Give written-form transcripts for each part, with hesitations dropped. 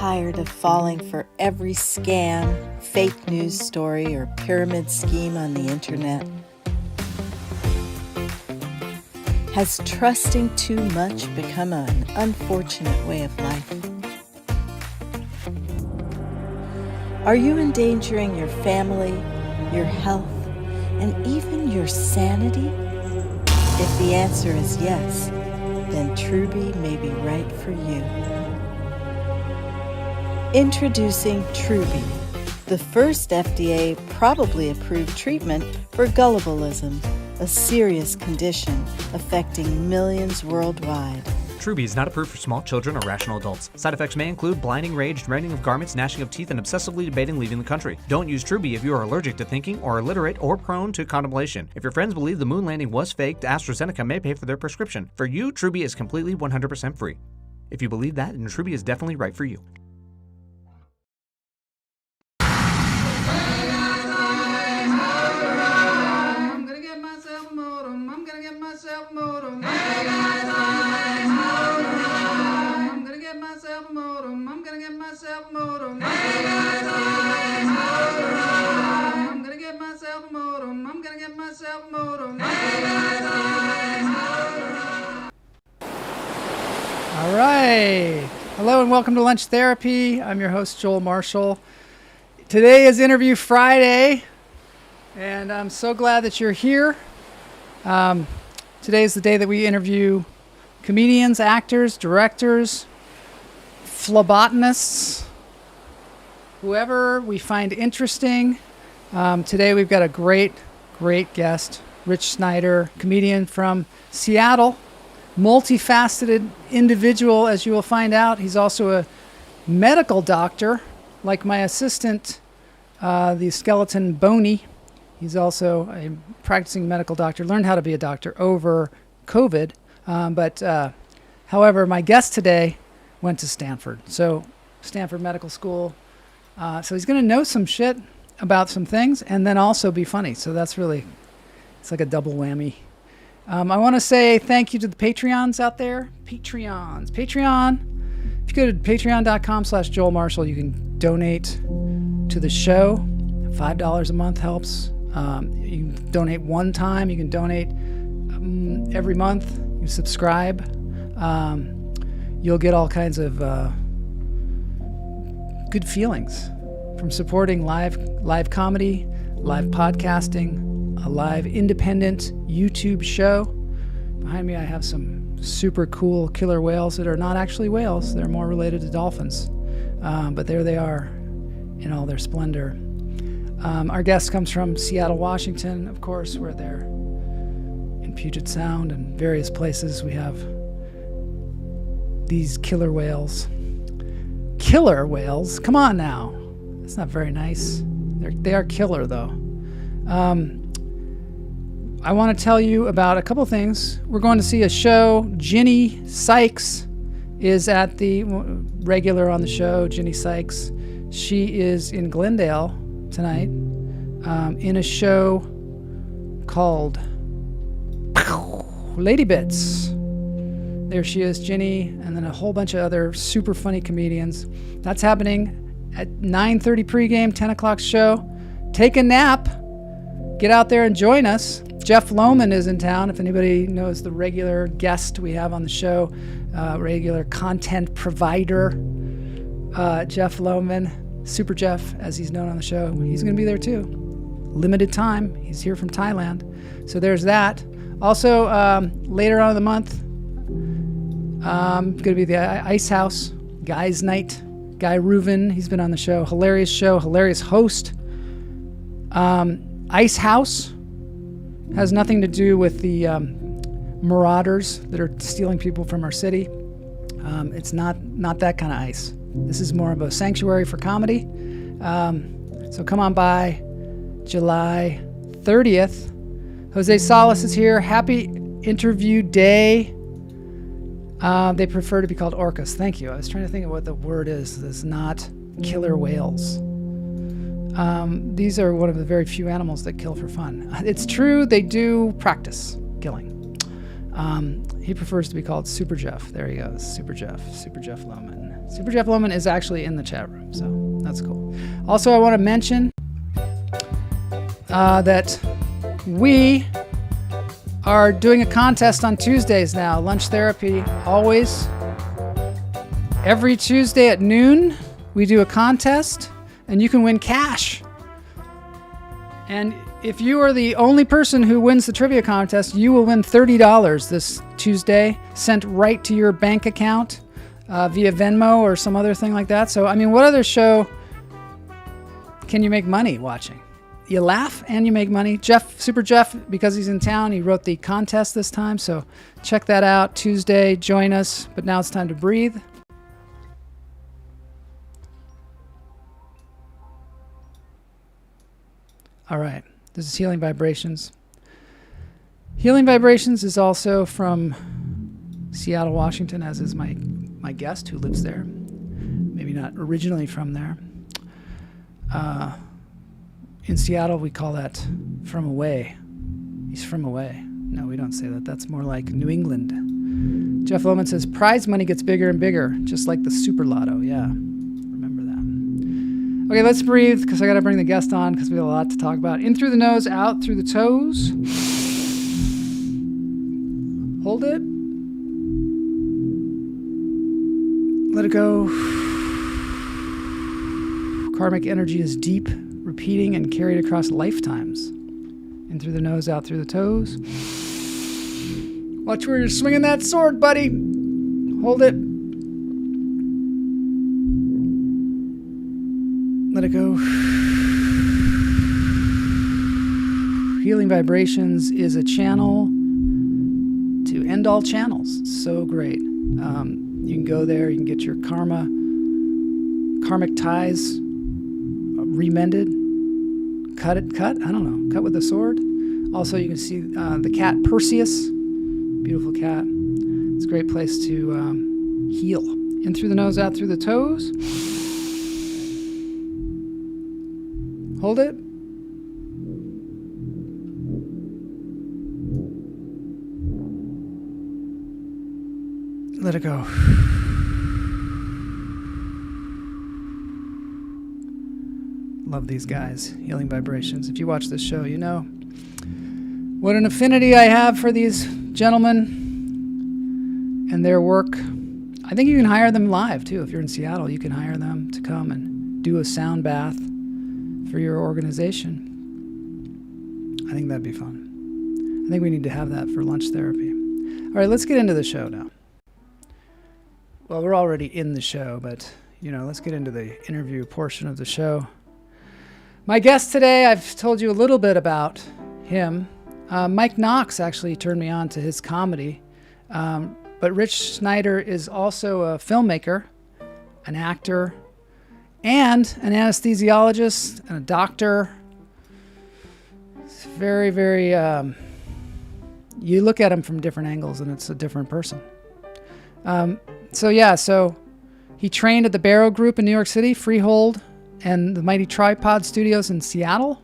tired of falling for every scam, fake news story, or pyramid scheme on the internet? Has trusting too much become an unfortunate way of life? Are you endangering your family, your health, and even your sanity? If the answer is yes, then Truby may be right for you. Introducing Truby, the first FDA probably approved treatment for gullibilism, a serious condition affecting millions worldwide. Truby is not approved for small children or rational adults. Side effects may include blinding rage, rending of garments, gnashing of teeth, and obsessively debating leaving the country. Don't use Truby if you are allergic to thinking or illiterate or prone to contemplation. If your friends believe the moon landing was faked, AstraZeneca may pay for their prescription. For you, Truby is completely 100% free. If you believe that, then Truby is definitely right for you. All right. Hello and welcome to Lunch Therapy. I'm your host, Joel Marshall. Today is Interview Friday, and I'm so glad that you're here. Today is the day that we interview comedians, actors, directors, phlebotomists, whoever we find interesting. Today we've got a great guest, Rich Snyder, comedian from Seattle. Multifaceted individual, as you will find out. He's also a medical doctor, like my assistant, the skeleton Boney. He's also a practicing medical doctor, learned how to be a doctor over COVID. However, my guest today went to Stanford. So Stanford Medical School. So he's going to know some shit about some things and then also be funny. So that's really, it's like a double whammy. I want to say thank you to the Patreons out there. Patreon. If you go to patreon.com/Joel Marshall, you can donate to the show. $5 a month helps. You can donate one time. You can donate every month. You subscribe. You'll get all kinds of good feelings from supporting live comedy, live podcasting, a live independent YouTube show. Behind me I have some super cool killer whales that are not actually whales. They're more related to dolphins. But there they are in all their splendor. Our guest comes from Seattle, Washington, of course, where they're in Puget Sound and various places. We have these killer whales. Killer whales? Come on now. That's not very nice. They are killer, though. I want to tell you about a couple things. We're going to see a show. Ginny Sykes is at the regular on the show, Ginny Sykes. She is in Glendale tonight in a show called Lady Bits. There she is, Ginny, and then a whole bunch of other super funny comedians. That's happening at 9:30 pregame, 10 o'clock show. Take a nap. Get out there and join us. Jeff Lohman is in town. If anybody knows the regular guest we have on the show, regular content provider, Jeff Lohman, Super Jeff, as he's known on the show, he's going to be there too. Limited time. He's here from Thailand. So there's that. Also, later on in the month, going to be the Ice House, Guys Night. Guy Reuven, he's been on the show. Hilarious host. Ice House has nothing to do with the marauders that are stealing people from our city. It's not that kind of ice. This is more of a sanctuary for comedy. So come on by July 30th. Jose Salas is here. Happy interview day. They prefer to be called orcas. Thank you. I was trying to think of what the word is that's not killer whales. These are one of the very few animals that kill for fun. It's true, they do practice killing. He prefers to be called Super Jeff. There he goes, Super Jeff Lohman. Super Jeff Lohman is actually in the chat room, so that's cool. Also, I want to mention that we are doing a contest on Tuesdays now. Lunch Therapy, always. Every Tuesday at noon, we do a contest, and you can win cash. And if you are the only person who wins the trivia contest, you will win $30 this Tuesday, sent right to your bank account via Venmo or some other thing like that. So, I mean, what other show can you make money watching? You laugh and you make money. Super Jeff, because he's in town, he wrote the contest this time. So check that out. Tuesday, join us. But now it's time to breathe. All right. This is Healing Vibrations. Healing Vibrations is also from Seattle, Washington, as is my guest who lives there. Maybe not originally from there. In Seattle, we call that from away. He's from away. No, we don't say that. That's more like New England. Jeff Lohman says, prize money gets bigger and bigger, just like the Super Lotto. Yeah, remember that. Okay, let's breathe, because I got to bring the guest on, because we have a lot to talk about. In through the nose, out through the toes. Hold it. Let it go. Karmic energy is deep, repeating and carried across lifetimes. In through the nose, out through the toes. Watch where you're swinging that sword, buddy. Hold it. Let it go. Healing Vibrations is a channel to end all channels. So great. You can go there, you can get your karmic ties remended. Cut? I don't know. Cut with a sword. Also, you can see the cat Perseus. Beautiful cat. It's a great place to heal. In through the nose, out through the toes. Hold it. Let it go. Love these guys. Healing Vibrations. If you watch this show, you know what an affinity I have for these gentlemen and their work. I think you can hire them live, too. If you're in Seattle, you can hire them to come and do a sound bath for your organization. I think that'd be fun. I think we need to have that for lunch therapy. All right, let's get into the show now. Well, we're already in the show, but, let's get into the interview portion of the show. My guest today, I've told you a little bit about him. Mike Knox actually turned me on to his comedy. But Rich Snyder is also a filmmaker, an actor, and an anesthesiologist and a doctor. It's very, very... you look at him from different angles and it's a different person. So he trained at the Barrow Group in New York City, Freehold, and the Mighty Tripod Studios in Seattle.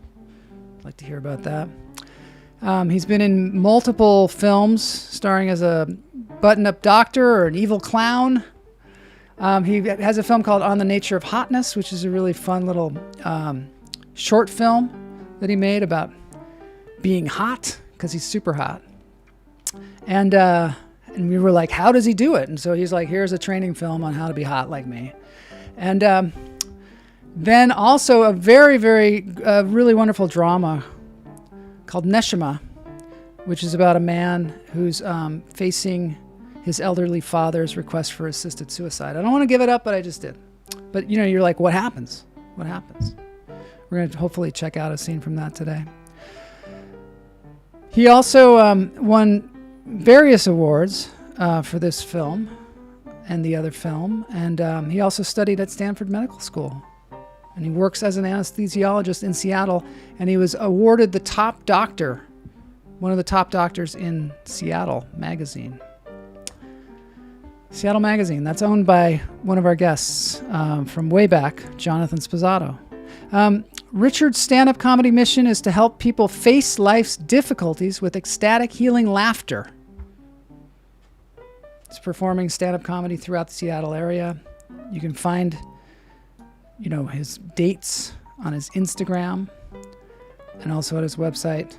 I'd like to hear about that. He's been in multiple films, starring as a button-up doctor or an evil clown. He has a film called On the Nature of Hotness, which is a really fun little short film that he made about being hot, because he's super hot. And we were like, how does he do it? And so he's like, here's a training film on how to be hot like me. And then also a very, very, really wonderful drama called Neshamah, which is about a man who's facing his elderly father's request for assisted suicide. I don't want to give it up, but I just did. But, you're like, what happens? What happens? We're going to hopefully check out a scene from that today. He also won various awards for this film and the other film, and he also studied at Stanford Medical School. And he works as an anesthesiologist in Seattle, and he was awarded the top doctor, one of the top doctors in Seattle Magazine. Seattle Magazine, that's owned by one of our guests from way back, Jonathan Sposato. Richard's stand-up comedy mission is to help people face life's difficulties with ecstatic, healing laughter. He's performing stand-up comedy throughout the Seattle area. You can find, his dates on his Instagram and also at his website,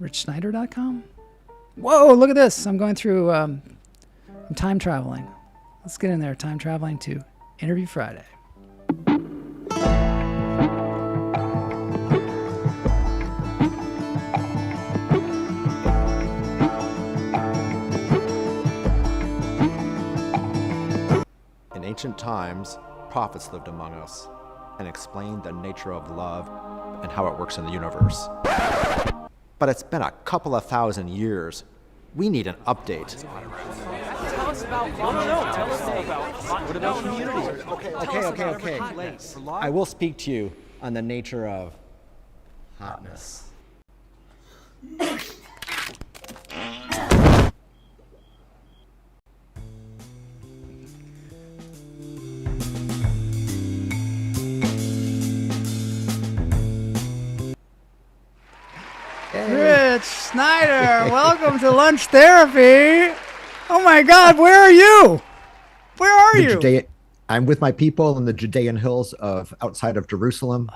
richsnyder.com. Whoa, look at this. I'm going through, I'm time traveling. Let's get in there. Time traveling to Interview Friday. In ancient times, prophets lived among us and explained the nature of love and how it works in the universe. But it's been a couple of thousand years. We need an update. Tell us about Tell us about what about community? Okay. I will speak to you on the nature of hotness. Rich Snyder, welcome to Lunch Therapy. Oh my God, where are you? Where are you? I'm with my people in the Judean hills of outside of Jerusalem.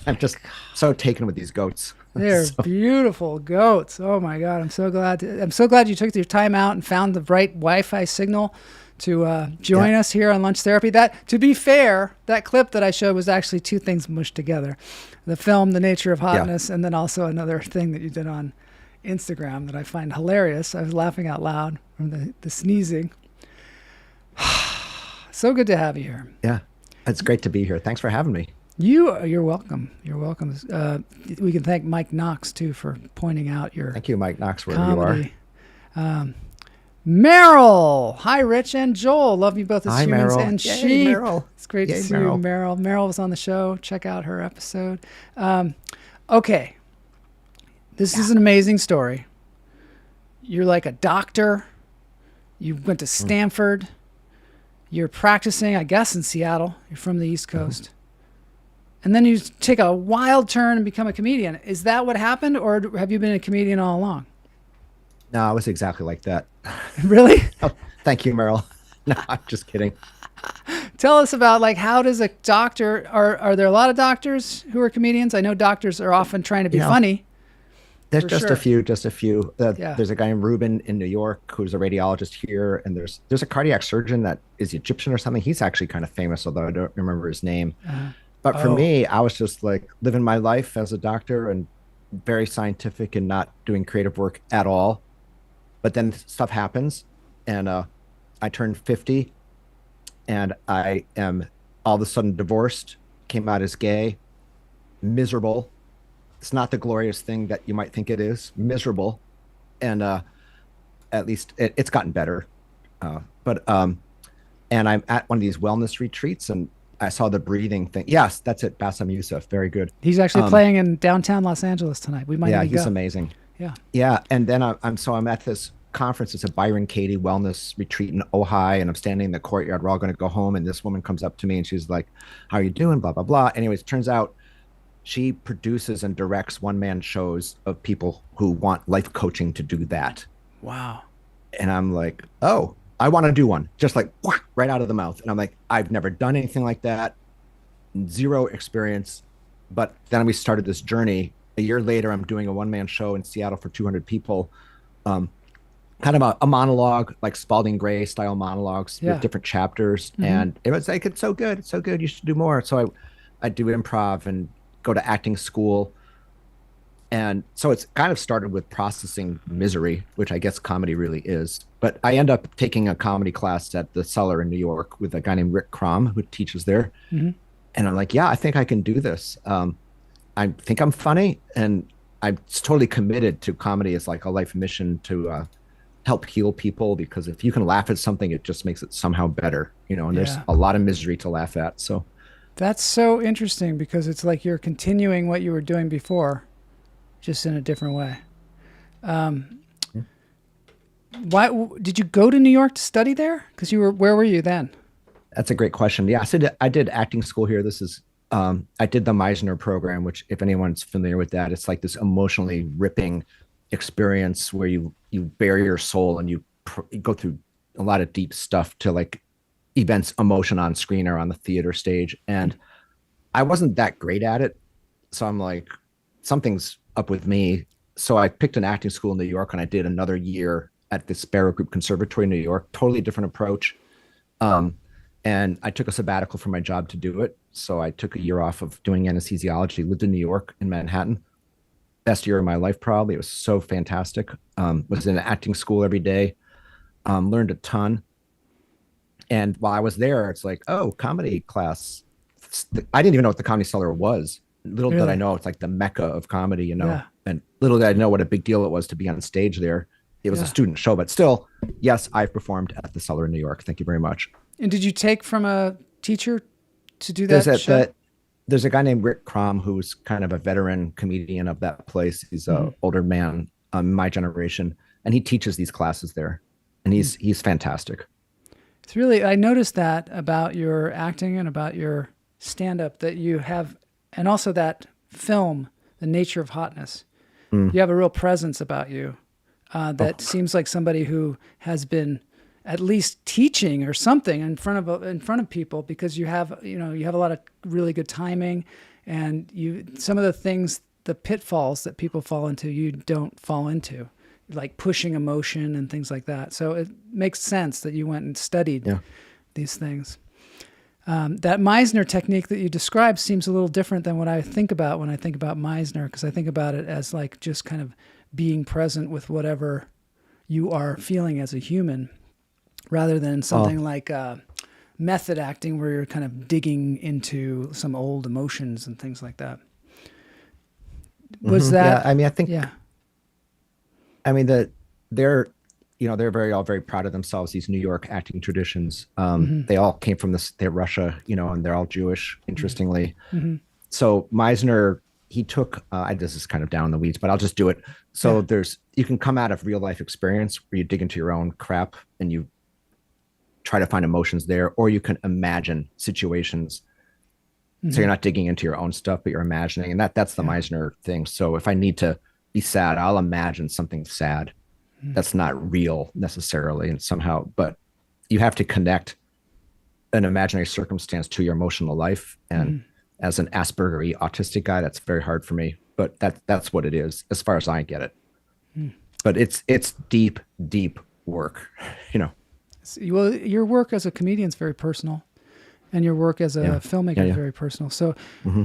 I'm just so taken with these goats. They're beautiful goats. Oh my God, I'm so glad you took your time out and found the right Wi-Fi signal to join us here on Lunch Therapy. That, to be fair, that clip that I showed was actually two things mushed together: the film, The Nature of Hotness, and then also another thing that you did on Instagram that I find hilarious. I was laughing out loud from the sneezing. So good to have you here. Yeah, it's great to be here. Thanks for having me. You're welcome. You're welcome. We can thank Mike Knox too for pointing out your Thank you, Mike Knox, wherever comedy. you are. Meryl, hi Rich and Joel. Love you both as Hi, humans Meryl. and Yay, sheep. Meryl. It's great Yay, to see Meryl. you, Meryl. Meryl was on the show. Check out her episode. Okay, this is an amazing story. You're like a doctor. You went to Stanford. You're practicing, I guess, in Seattle. You're from the East Coast. And then you take a wild turn and become a comedian. Is that what happened, or have you been a comedian all along? No, I was exactly like that. Really? Oh, thank you, Meryl. No, I'm just kidding. Tell us about, like, how does a doctor, are there a lot of doctors who are comedians? I know doctors are often trying to be funny. There's For just sure. a few. Yeah. There's a guy named Ruben in New York who's a radiologist here, and there's a cardiac surgeon that is Egyptian or something. He's actually kind of famous, although I don't remember his name. But for me, I was just like living my life as a doctor and very scientific and not doing creative work at all. But then stuff happens, and I turned 50, and I am all of a sudden divorced, came out as gay, miserable. It's not the glorious thing that you might think it is. Miserable, and at least it's gotten better. And I'm at one of these wellness retreats, and I saw the breathing thing. Yes, that's it. Bassem Youssef, very good. He's actually playing in downtown Los Angeles tonight. We might Yeah, even he's go. amazing. Yeah. Yeah, and then I'm at this conference. It's a Byron Katie wellness retreat in Ojai, and I'm standing in the courtyard. We're all going to go home, and this woman comes up to me, and she's like, "How are you doing?" Blah blah blah. Anyways, turns out she produces and directs one-man shows of people who want life coaching to do that. Wow. And I'm like, oh, I want to do one. Just like whack, right out of the mouth. And I'm like, I've never done anything like that. Zero experience. But then we started this journey. A year later, I'm doing a one-man show in Seattle for 200 people. Kind of a monologue, like Spalding Gray style monologues with different chapters. And it was like, it's so good. It's so good. You should do more. So I do improv and go to acting school. And so it's kind of started with processing misery, which I guess comedy really is. But I end up taking a comedy class at the Cellar in New York with a guy named Rick Crom, who teaches there. And I'm like, yeah, I think I can do this. I think I'm funny, and I'm totally committed to comedy as like a life mission to help heal people, because if you can laugh at something, it just makes it somehow better, and there's a lot of misery to laugh at. So That's so interesting, because it's like you're continuing what you were doing before, just in a different way. Why did you go to New York to study there? Because where were you then? That's a great question. Yeah, I did acting school here. This is I did the Meisner program, which, if anyone's familiar with that, it's like this emotionally ripping experience where you bare your soul and you go through a lot of deep stuff to like events emotion on screen or on the theater stage. And I wasn't that great at it. So I'm like, something's up with me. So I picked an acting school in New York, and I did another year at this Barrow Group Conservatory in New York, totally different approach. And I took a sabbatical from my job to do it. So I took a year off of doing anesthesiology, lived in New York, in Manhattan. Best year of my life, probably. It was so fantastic. Was in an acting school every day, learned a ton. And while I was there, it's like, oh, comedy class. I didn't even know what the Comedy Cellar was. Little did I know, it's like the mecca of comedy, you know. Yeah. And little did I know what a big deal it was to be on stage there. It was a student show, but still, yes, I've performed at the Cellar in New York. Thank you very much. And did you take from a teacher to do that show? There's a guy named Rick Crom who's kind of a veteran comedian of that place. He's an older man, my generation, and he teaches these classes there, and he's fantastic. It's really, I noticed that about your acting and about your stand-up, that you have, and also that film, The Nature of Hotness. You have a real presence about you that seems like somebody who has been at least teaching or something in front of people, because you have a lot of really good timing, and some of the things, the pitfalls that people fall into, you don't fall into, like pushing emotion and things like that. So it makes sense that you went and studied these things. That Meisner technique that you described seems a little different than what I think about when I think about Meisner, because I think about it as like just kind of being present with whatever you are feeling as a human, rather than something like method acting where you're kind of digging into some old emotions and things like that. Was that? Yeah, I mean, I think. Yeah. I mean they're all very proud of themselves. These New York acting traditions. They all came from they're Russia, and they're all Jewish. Interestingly, so Meisner, he took. This is kind of down in the weeds, but I'll just do it. So you can come out of real life experience where you dig into your own crap and you try to find emotions there, or you can imagine situations. So you're not digging into your own stuff, but you're imagining, and that's the Meisner thing. So if I need to be sad, I'll imagine something sad that's not real necessarily, and somehow, but you have to connect an imaginary circumstance to your emotional life. And as an Asperger autistic guy, that's very hard for me, but that's what it is as far as I get it. But it's deep work, Well, your work as a comedian is very personal, and your work as a filmmaker is very personal. So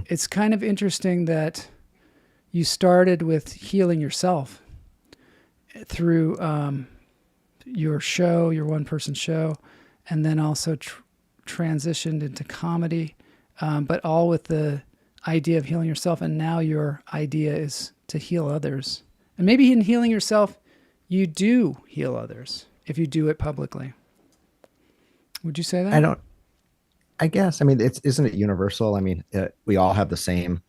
it's kind of interesting that you started with healing yourself through your show, your one-person show, and then also transitioned into comedy, but all with the idea of healing yourself. And now your idea is to heal others. And maybe in healing yourself, you do heal others if you do it publicly. Would you say that? I guess. I mean, isn't it universal? I mean, we all have the same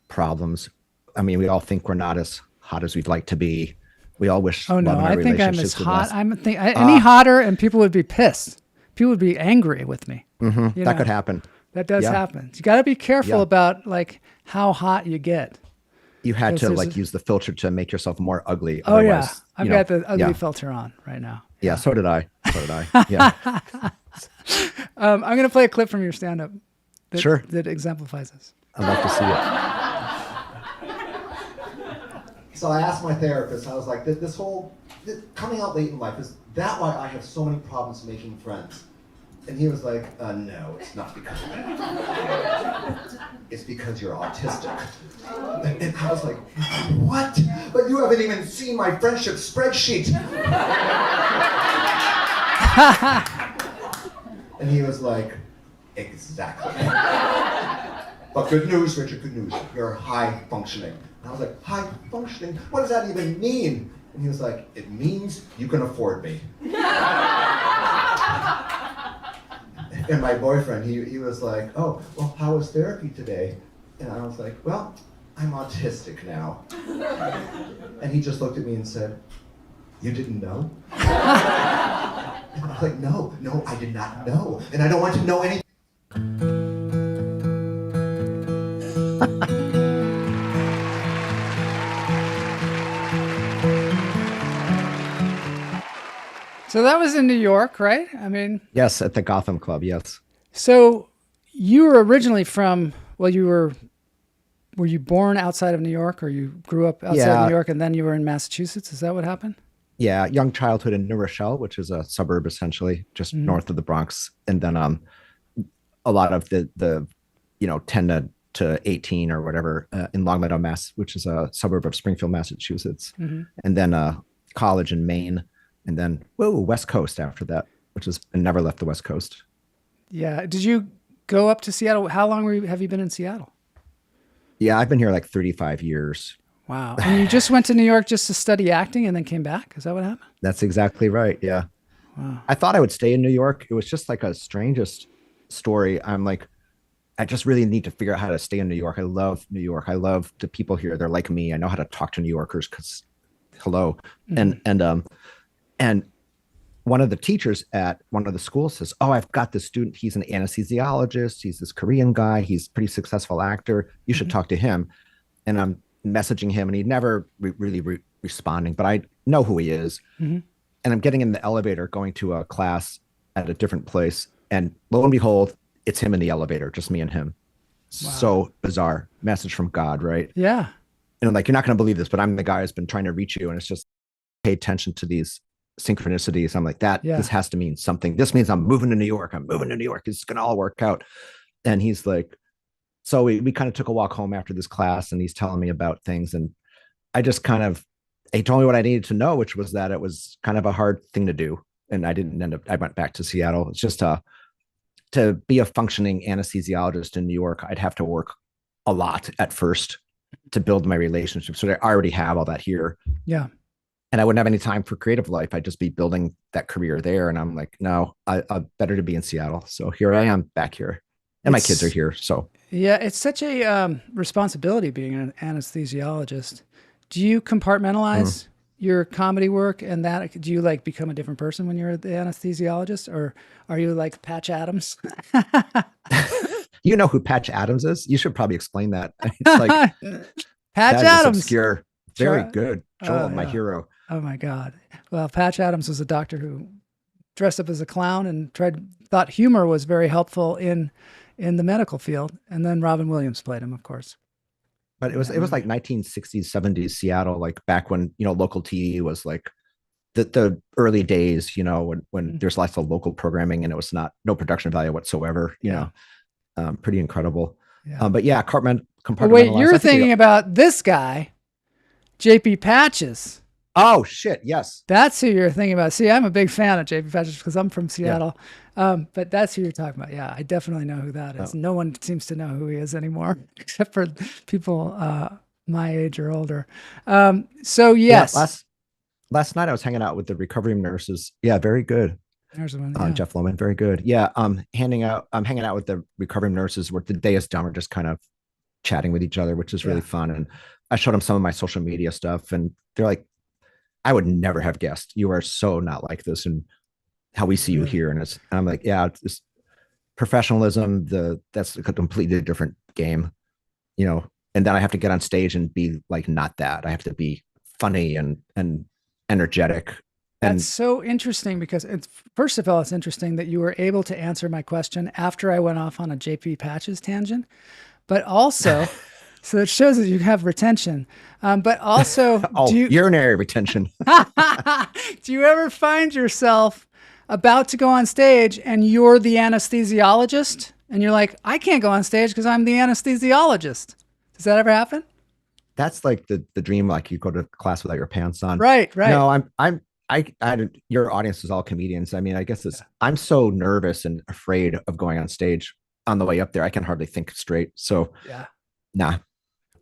problems. I mean, we all think we're not as hot as we'd like to be. We all wish. Oh no, I think I'm as hot. Any hotter, and people would be pissed. People would be angry with me. That could happen. That does happen. You got to be careful about like how hot you get. You had to use the filter to make yourself more ugly. Oh yeah, I've got the ugly filter on right now. Yeah, so did I. Yeah. I'm going to play a clip from your stand-up that exemplifies this. I'd like to see it. So I asked my therapist, I was like, this whole coming out late in life, is that why I have so many problems making friends? And he was like, no, it's not because of that. It's because you're autistic. And I was like, what? But you haven't even seen my friendship spreadsheet. And he was like, exactly. But good news, Richard, good news. You're high functioning. And I was like, high functioning? What does that even mean? And he was like, it means you can afford me. And my boyfriend, he was like, oh, well, how was therapy today? And I was like, well, I'm autistic now. And he just looked at me and said, you didn't know? And I was like, no, I did not know. And I don't want to know anything. So that was in New York, right? I mean, Yes, at the Gotham Club. Yes. so you were originally from, well, were you born outside of New York, or you grew up outside of Yeah. New York and then you were in Massachusetts? Is that what happened? Yeah. Young childhood in New Rochelle, which is a suburb essentially just Mhm. north of the Bronx. And then a lot of the 10 to 18 or whatever in Longmeadow, Mass, which is a suburb of Springfield, Massachusetts. Mhm. And then college in Maine. And then, West Coast after that, which is, and never left the West Coast. Yeah. Did you go up to Seattle? How long have you been in Seattle? Yeah, I've been here like 35 years. Wow. And you just went to New York just to study acting and then came back? Is that what happened? That's exactly right. Yeah. Wow. I thought I would stay in New York. It was just like a strangest story. I'm like, I just really need to figure out how to stay in New York. I love New York. I love the people here. They're like me. I know how to talk to New Yorkers because hello. Mhm. And one of the teachers at one of the schools says, "Oh, I've got this student. He's an anesthesiologist. He's this Korean guy. He's a pretty successful actor. You should Mhm. talk to him." And I'm messaging him, and he never really responding, but I know who he is. Mhm. And I'm getting in the elevator going to a class at a different place. And lo and behold, it's him in the elevator, just me and him. Wow. So bizarre. Message from God, right? Yeah. And I'm like, you're not going to believe this, but I'm the guy who's been trying to reach you. And it's just pay attention to these synchronicities. I'm like, Yeah. this has to mean something. This means I'm moving to New York. I'm moving to New York. It's going to all work out. And he's like, so we kind of took a walk home after this class, and he's telling me about things. And I just kind of, he told me what I needed to know, which was that it was kind of a hard thing to do. And I didn't end up, I went back to Seattle. It's just to be a functioning anesthesiologist in New York, I'd have to work a lot at first to build my relationship. So I already have all that here. Yeah. And I wouldn't have any time for creative life. I'd just be building that career there. And I'm like, no, I better to be in Seattle. So here I am back here. And my kids are here. So yeah, it's such a responsibility being an anesthesiologist. Do you compartmentalize your comedy work and that? Do you like become a different person when you're the anesthesiologist, or are you like Patch Adams? you know who Patch Adams is? You should probably explain that. It's like Patch that Adams. is obscure. Very Sure. good. Joel, my Yeah. hero. Oh my God. Well, Patch Adams was a doctor who dressed up as a clown and thought humor was very helpful in the medical field. And then Robin Williams played him, of course. But it was like 1960s, 70s Seattle, like back when, local TV was like the early days, when there's lots of local programming and it was no production value whatsoever, pretty incredible. Yeah. But yeah, Oh, compartmentalized. wait, you're thinking about this guy, JP Patches. Oh shit. Yes. That's who you're thinking about. See, I'm a big fan of JP Patches because I'm from Seattle. But that's who you're talking about. Yeah, I definitely know who that is. Oh. No one seems to know who he is anymore, except for people my age or older. So yes. Yeah, last night I was hanging out with the recovery nurses. Yeah, very good. There's one. Yeah. Jeff Loman, very good. Yeah, I'm hanging out with the recovery nurses. Where the day is done, we're just kind of chatting with each other, which is really fun. And I showed them some of my social media stuff, and they're like, I would never have guessed you are so not like this and how we see you here. And I'm like, yeah, it's professionalism. That's a completely different game, and then I have to get on stage and be like, not that. I have to be funny and energetic. That's so interesting because first of all, it's interesting that you were able to answer my question after I went off on a JP Patches tangent, but also, so it shows that you have retention. But also, urinary retention. Do you ever find yourself about to go on stage and you're the anesthesiologist and you're like, I can't go on stage because I'm the anesthesiologist? Does that ever happen? That's like the dream. Like you go to class without your pants on. Right. No, your audience is all comedians. I mean, I guess I'm so nervous and afraid of going on stage on the way up there. I can hardly think straight. So nah.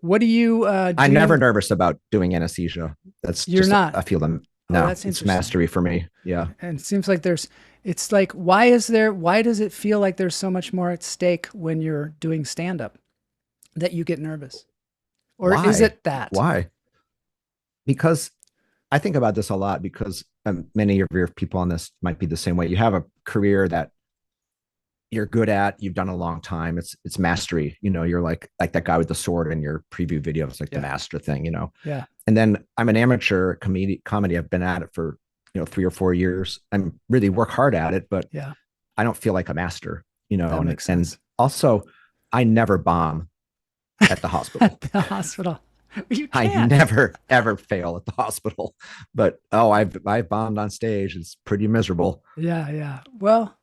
What do you, I'm never nervous about doing anesthesia. You're not. I feel them. No, it's mastery for me. Yeah. And it seems like it's like, why does it feel like there's so much more at stake when you're doing stand-up that you get nervous? Or is it that? Why? Because I think about this a lot because many of your people on this might be the same way. You have a career that you're good at, you've done a long time. It's mastery. You're like that guy with the sword in your preview video. It's like the master thing, Yeah. And then I'm an amateur comedy. I've been at it for 3 or 4 years. I'm really work hard at it, but Yeah, I don't feel like a master, that and, makes sense. also I never bomb at the hospital. At the hospital. You I can't. never ever fail at the hospital. But I've bombed on stage. It's pretty miserable. Yeah, yeah. Well,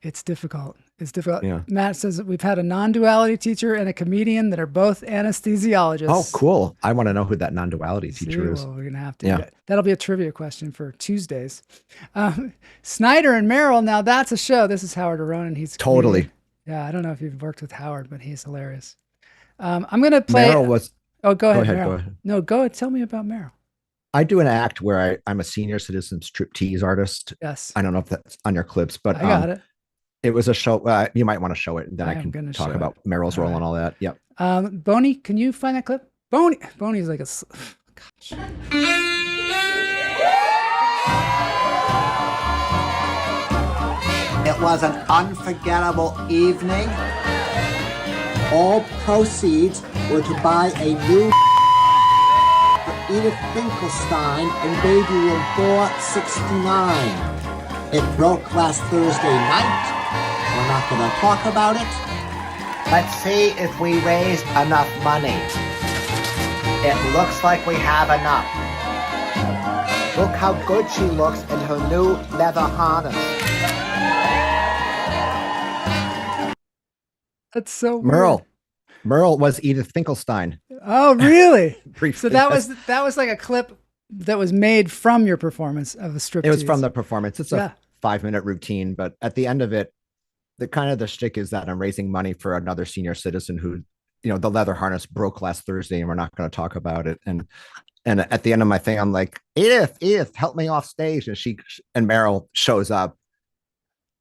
it's difficult. It's difficult. Yeah. Matt says that we've had a non-duality teacher and a comedian that are both Oh, anesthesiologists. cool. I want to know who that non-duality See, teacher is. well, we're gonna have to. Yeah. That'll be a trivia question for Tuesdays. Snyder and Merrill. Now that's a show. This is Howard Aronin. He's a Totally. comedian. Yeah, I don't know if you've worked with Howard, but he's hilarious. I'm gonna play. Merrill was Oh, go ahead, ahead, Merrill. go ahead. No, go ahead. Tell me about Merrill. I do an act where I'm a senior citizen striptease artist. Yes, I don't know if that's on your clips, but I got it. it was a show. You might want to show it, and then I I am can gonna talk show about it. Merrill's All role right. and all that. Yep. Boney, can you find that clip? Boney's like a. Gosh. It was an unforgettable evening. All proceeds were to buy a new for Edith Finkelstein in baby room 469. It broke last Thursday night. We're not going to talk about it. Let's see if we raised enough money. It looks like we have enough. Look how good she looks in her new leather harness. That's so Merle. weird. Merle was Edith Finkelstein. Oh, really? Briefly, So that yes. was like a clip that was made from your performance of a striptease. It was from the performance. It's Yeah. a 5-minute routine, but at the end of it, the shtick is that I'm raising money for another senior citizen who, the leather harness broke last Thursday, and we're not going to talk about it. And at the end of my thing, I'm like, Edith, help me off stage. And Merrill shows up,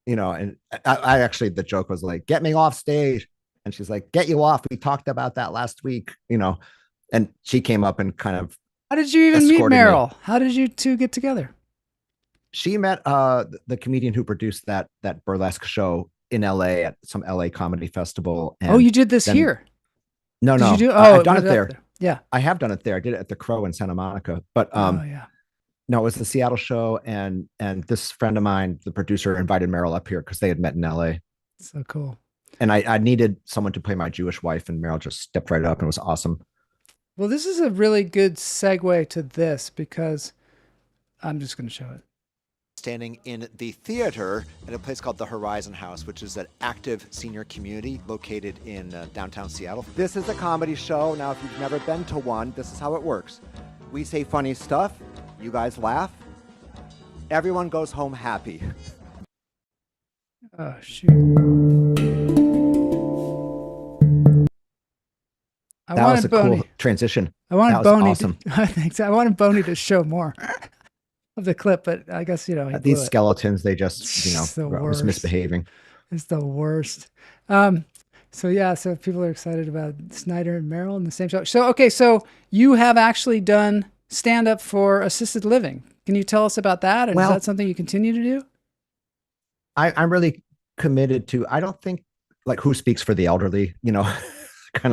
and I actually, the joke was like, get me off stage. And she's like, get you off. We talked about that last week, and she came up and kind of, How did you even meet escorted me. Merrill? How did you two get together? she met the comedian who produced that burlesque show in LA at some LA comedy festival. And Oh, you did this then- here? No, Did no. you do? I've Oh, done it was up there. Yeah. I have done it there. I did it at the Crow in Santa Monica. But Oh, yeah. no, it was the Seattle show, and this friend of mine, the producer, invited Meryl up here because they had met in LA. So cool. And I needed someone to play my Jewish wife, and Meryl just stepped right up, and it was awesome. Well, this is a really good segue to this because I'm just going to show it. Standing in the theater at a place called the Horizon House, which is an active senior community located in downtown Seattle. This is a comedy show. Now, if you've never been to one, this is how it works. We say funny stuff. You guys laugh. Everyone goes home happy. Oh, shoot. That was a cool transition. I wanted That was Boney. awesome. Thanks. I wanted Boney to show more of the clip, but I guess, he These blew it. skeletons, they just, It's the was worst. misbehaving. It's the worst. So yeah, so people are excited about Snyder and Merrill in the same show. So, okay, so you have actually done stand-up for assisted living. Can you tell us about that? And is Well- that something you continue to do? I'm really committed to, I don't think, like, who speaks for the elderly, kind of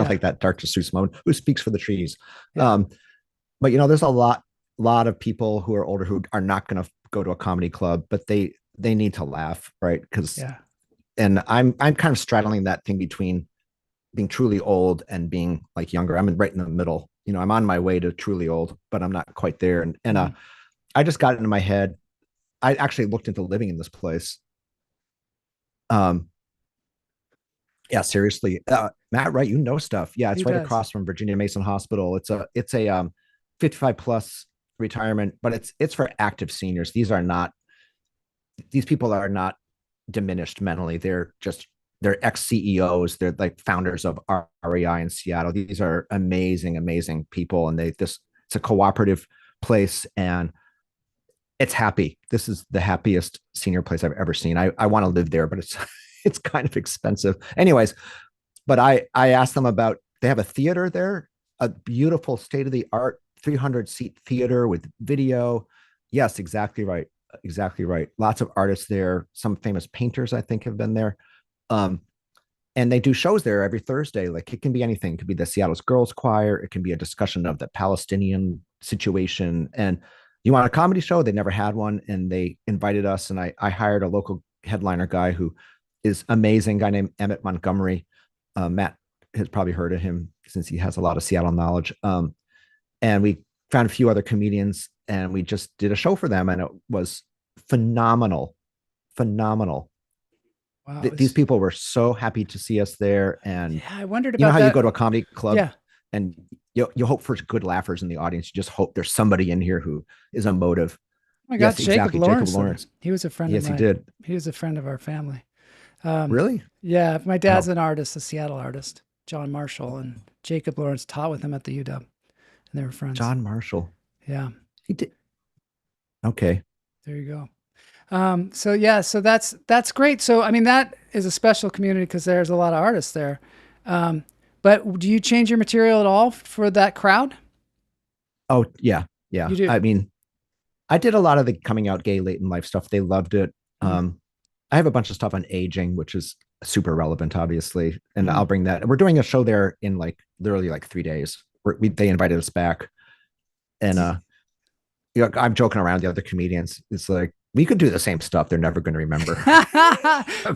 Yeah. like that Dr. Seuss moment, who speaks for the trees. Yeah. But there's a lot of people who are older who are not going to go to a comedy club, but they need to laugh, right? Because Yeah. and I'm kind of straddling that thing between being truly old and being like younger. I'm right in the middle. I'm on my way to truly old, but I'm not quite there. And I just got it into my head. I actually looked into living in this place. Yeah, seriously, Matt, right? Stuff. Yeah, it's He right does. across from Virginia Mason Hospital. It's a 55 plus retirement, but it's for active seniors. These people are not diminished mentally. They're ex CEOs. They're like founders of REI in Seattle. These are amazing people, and it's a cooperative place, and it's happy. This is the happiest senior place I've ever seen. I want to live there, but it's kind of expensive. Anyways, but I asked them about, they have a theater there, a beautiful state of the art 300 seat theater with video. Yes, exactly right. Exactly right. Lots of artists there. Some famous painters, I think, have been there. And they do shows there every Thursday. Like, it can be anything. It could be the Seattle's Girls Choir. It can be a discussion of the Palestinian situation. And you want a comedy show? They never had one, and they invited us, and I hired a local headliner guy who is amazing, guy named Emmett Montgomery. Matt has probably heard of him since he has a lot of Seattle knowledge. And we found a few other comedians, and we just did a show for them, and it was phenomenal, phenomenal. Wow. These people were so happy to see us there, and Yeah, I wondered you know about how that. you go to a comedy club, Yeah. and you hope for good laughers in the audience. You just hope there's somebody in here who is emotive. Oh my Yes, God, Jacob exactly, Lawrence. Jacob Lawrence. He was a friend Yes, of he mine. did. He was a friend of our family. Really? Yeah, my dad's Oh. an artist, a Seattle artist, John Marshall, and Jacob Lawrence taught with him at the UW, and they were friends. John Marshall. Yeah, He did. Okay. there you go. So yeah, so that's great. So I mean, that is a special community because there's a lot of artists there. But do you change your material at all for that crowd? Oh yeah, yeah. You do? I mean, I did a lot of the coming out gay late in life stuff. They loved it. I have a bunch of stuff on aging, which is super relevant, obviously, and I'll bring that. We're doing a show there in like literally like 3 days. They invited us back, and you know, I'm joking around the other comedians. It's like we could do the same stuff. They're never going to remember.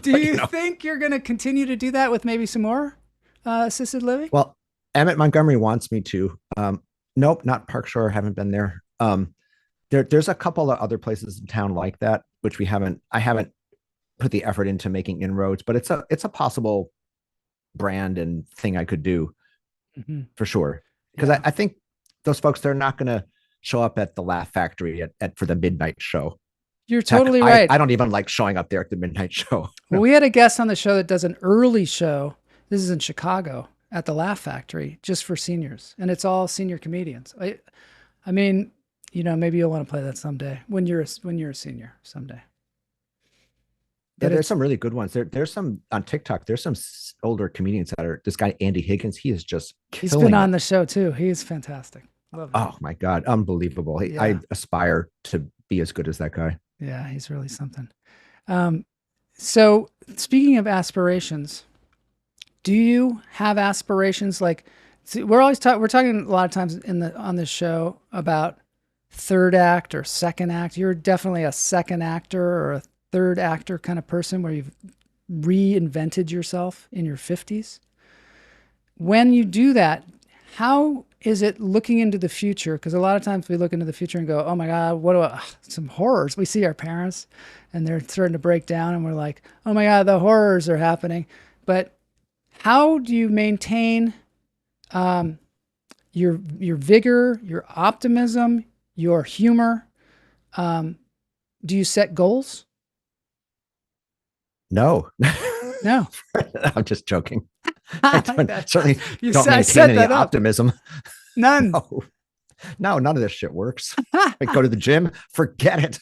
Do you think you're going to continue to do that with maybe some more assisted living? Well, Emmett Montgomery wants me to. Nope, not Park Shore. Haven't been there. There's a couple of other places in town like that, which I haven't put the effort into making inroads, but it's a possible brand and thing I could do for sure. Because I think those folks, they're not going to show up at the Laugh Factory for the midnight show. You're totally right. I don't even like showing up there at the midnight show. Well, we had a guest on the show that does an early show. This is in Chicago at the Laugh Factory, just for seniors, and it's all senior comedians. I mean, you know, maybe you'll want to play that someday when you're a senior someday. Yeah, there's some really good ones. There's some on TikTok. There's some older comedians that are. This guy Andy Higgins, he is just He's killing been on it. the show too. He's fantastic. Love him. Oh my God, unbelievable. Yeah. I aspire to be as good as that guy. Yeah, he's really something. So speaking of aspirations, do you have aspirations? Like, see, we're talking a lot of times on this show about third act or second act. You're definitely a second actor or a third actor kind of person where you've reinvented yourself in your 50s. When you do that, how is it looking into the future? Because a lot of times we look into the future and go, oh my God, some horrors. We see our parents and they're starting to break down and we're like, oh my God, the horrors are happening. But how do you maintain your vigor, your optimism, your humor? Do you set goals? No, No. I'm just joking. I certainly You don't said- I maintain set any that up. optimism. None. No, none of this shit works. I go to the gym, forget it.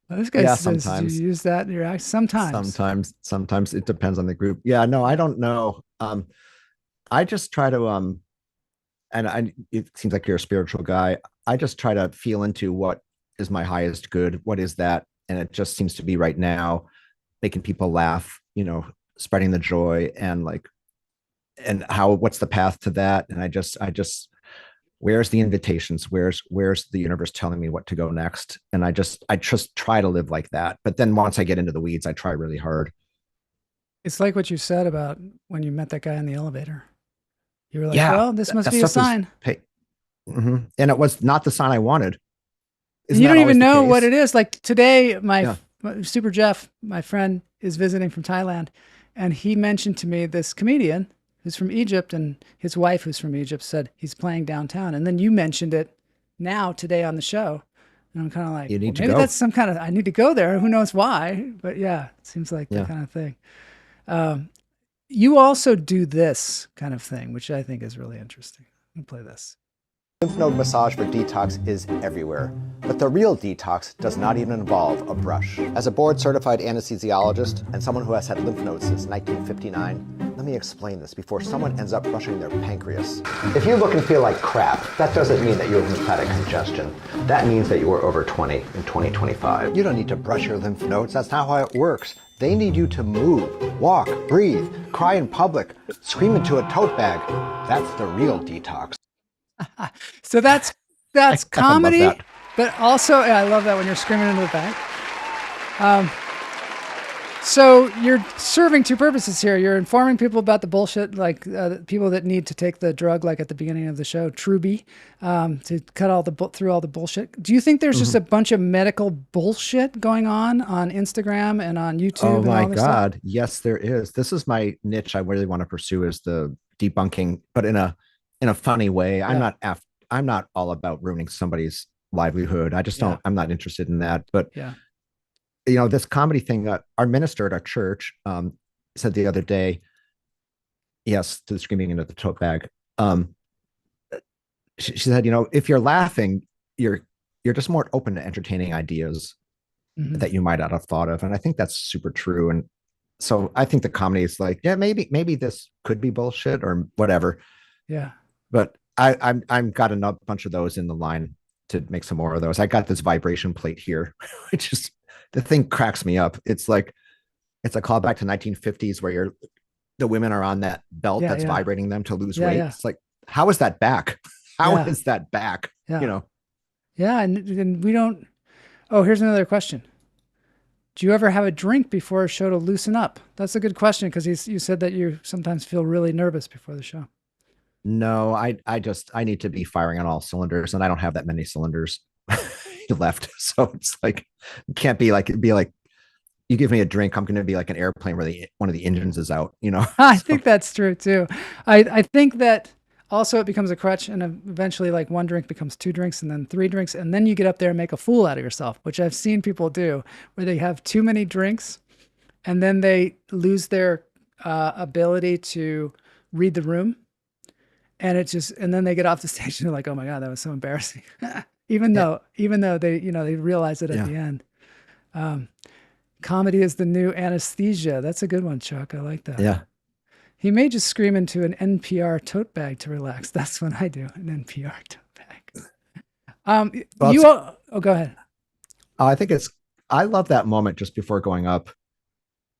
This guy Yeah, says sometimes. you use that in your act. Sometimes it depends on the group. Yeah, no, I don't know. I just try to it seems like you're a spiritual guy. I just try to feel into what is my highest good. What is that? And it just seems to be right now making people laugh, you know, spreading the joy and what's the path to that? And I just where's the invitations? Where's the universe telling me what to go next? And I just try to live like that. But then once I get into the weeds, I try really hard. It's like what you said about when you met that guy in the elevator. You were like, Yeah, well, this must that be a stuff is sign. And it was not the sign I wanted. And you don't even know what it is. Like today, my Super Jeff, my friend, is visiting from Thailand, and he mentioned to me this comedian who's from Egypt, and his wife, who's from Egypt, said he's playing downtown. And then you mentioned it today on the show, and I'm kind of like, You need to maybe go. that's some kind of, I need to go there. Who knows why? But yeah, it seems like that kind of thing. You also do this kind of thing, which I think is really interesting. Let me play this. Lymph node massage for detox is everywhere, but the real detox does not even involve a brush. As a board-certified anesthesiologist and someone who has had lymph nodes since 1959, let me explain this before someone ends up brushing their pancreas. If you look and feel like crap, that doesn't mean that you have lymphatic congestion. That means that you are over 20 in 2025. You don't need to brush your lymph nodes, that's not how it works. They need you to move, walk, breathe, cry in public, scream into a tote bag. That's the real detox. So that's I love comedy, that. but also I love that when you're screaming into the bank. So you're serving two purposes here. You're informing people about the bullshit, like people that need to take the drug, like at the beginning of the show, Truby, to cut through all the bullshit. Do you think there's just a bunch of medical bullshit going on Instagram and on YouTube? Oh and my all this stuff? God. Yes, there is. This is my niche I really want to pursue, is the debunking, but in a funny way. Yeah. I'm not all about ruining somebody's livelihood. I just don't, I'm not interested in that. But Yeah. this comedy thing, our minister at our church said the other day, yes, to the screaming into the tote bag. She said, if you're laughing, you're just more open to entertaining ideas that you might not have thought of. And I think that's super true. And so I think the comedy is like, yeah, maybe this could be bullshit or whatever. Yeah. But I'm got a bunch of those in the line to make some more of those. I got this vibration plate here, which is, the thing cracks me up. It's a callback to 1950s where the women are on that belt that's vibrating them to lose weight. Yeah. It's like, how is that back? How is that back? Yeah. Yeah. And we don't. Oh, here's another question. Do you ever have a drink before a show to loosen up? That's a good question, because you said that you sometimes feel really nervous before the show. No, I need to be firing on all cylinders, and I don't have that many cylinders left. So it's like, it can't be like, it'd be like, you give me a drink, I'm going to be like an airplane where one of the engines is out, I think that's true too. I think that also it becomes a crutch, and eventually like one drink becomes two drinks and then three drinks. And then you get up there and make a fool out of yourself, which I've seen people do, where they have too many drinks and then they lose their ability to read the room. And and then they get off the stage and they're like, oh my God, that was so embarrassing. even though they, they realize it at the end. Comedy is the new anesthesia. That's a good one, Chuck. I like that. Yeah. He may just scream into an NPR tote bag to relax. That's what I do, an NPR tote bag. Go ahead. I love that moment just before going up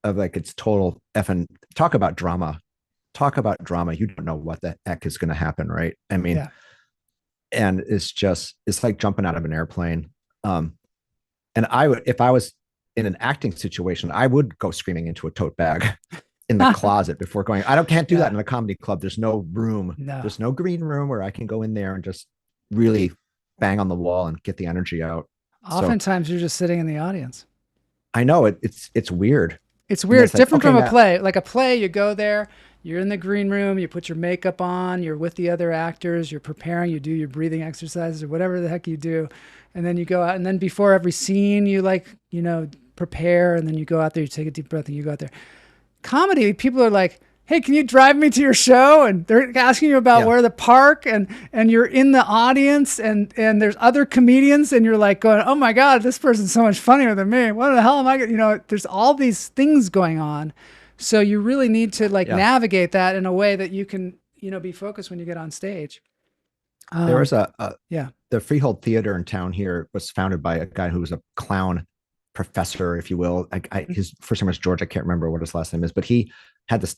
of like, it's total effing, talk about drama. You don't know what the heck is going to happen, right? I mean, and it's like jumping out of an airplane. And if I was in an acting situation, I would go screaming into a tote bag in the closet before going. Can't do that in a comedy club. There's no room. No. There's no green room where I can go in there and just really bang on the wall and get the energy out. Oftentimes you're just sitting in the audience. I know it's weird. It's weird. It's different from a play. Like a play, you go there, you're in the green room, you put your makeup on, you're with the other actors, you're preparing, you do your breathing exercises or whatever the heck you do. And then you go out, and then before every scene, you prepare, and then you go out there, you take a deep breath, and you go out there. Comedy, people are like, hey, can you drive me to your show? And they're asking you about where to park, and you're in the audience, and there's other comedians, and you're like going, oh my God, this person's so much funnier than me. What the hell am I going there's all these things going on. So you really need to navigate that in a way that you can, be focused when you get on stage. There was the Freehold Theater in town here was founded by a guy who was a clown professor, if you will. His first name was George. I can't remember what his last name is, but he had this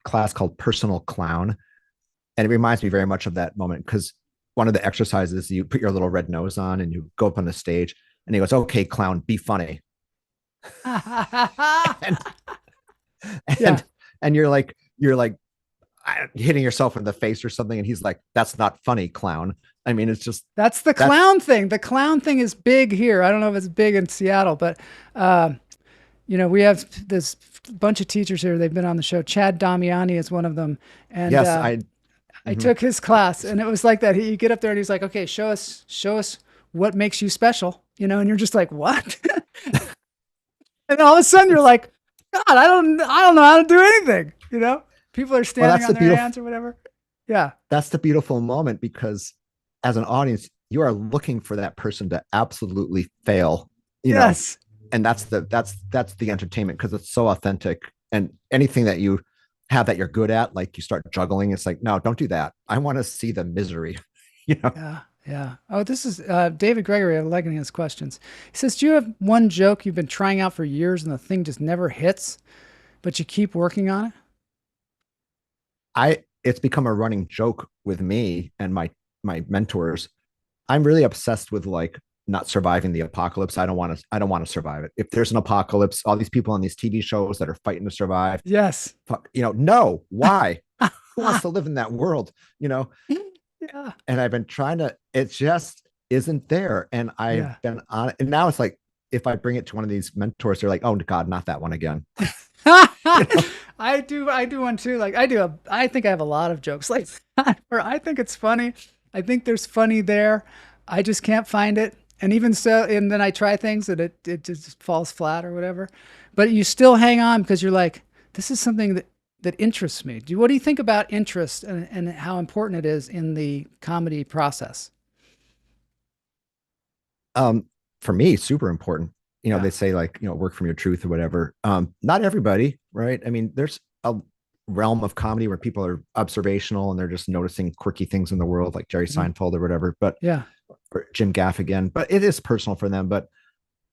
class called Personal Clown. And it reminds me very much of that moment, because one of the exercises, you put your little red nose on and you go up on the stage, and he goes, okay, clown, be funny. and you're like hitting yourself in the face or something, and he's like, that's not funny, clown. I mean, it's just, that's the clown thing. The clown thing is big here. I don't know if it's big in Seattle, but we have this bunch of teachers here. They've been on the show. Chad Damiani is one of them. And yes, I took his class, and it was like that. You get up there and he's like, okay, show us what makes you special, and you're just like, what? And all of a sudden you're like, God, I don't know how to do anything. People are standing on their hands or whatever. Yeah. That's the beautiful moment, because as an audience, you are looking for that person to absolutely fail, yes. And that's the entertainment, because it's so authentic. And anything that you have that you're good at, like you start juggling, it's like, no, don't do that. I want to see the misery, Yeah. Oh, this is David Gregory. I'm liking his questions. He says, do you have one joke you've been trying out for years and the thing just never hits, but you keep working on it? It's become a running joke with me and my my mentors, I'm really obsessed with like not surviving the apocalypse. I don't want to survive it. If there's an apocalypse, all these people on these TV shows that are fighting to survive. Yes. No, why? Who wants to live in that world? Yeah. And I've been trying to, it just isn't there. And I've been on it. And now it's like, if I bring it to one of these mentors, they're like, oh God, not that one again. I do one too. Like I think I have a lot of jokes like that where I think it's funny. I think there's funny there. I just can't find it. And even so, and then I try things and it just falls flat or whatever. But you still hang on because you're like, this is something that interests me. What do you think about interest and how important it is in the comedy process? For me, super important. They say like, work from your truth or whatever. Not everybody, right? I mean, there's a realm of comedy where people are observational and they're just noticing quirky things in the world, like Jerry Seinfeld or whatever, but or Jim Gaffigan, but it is personal for them. But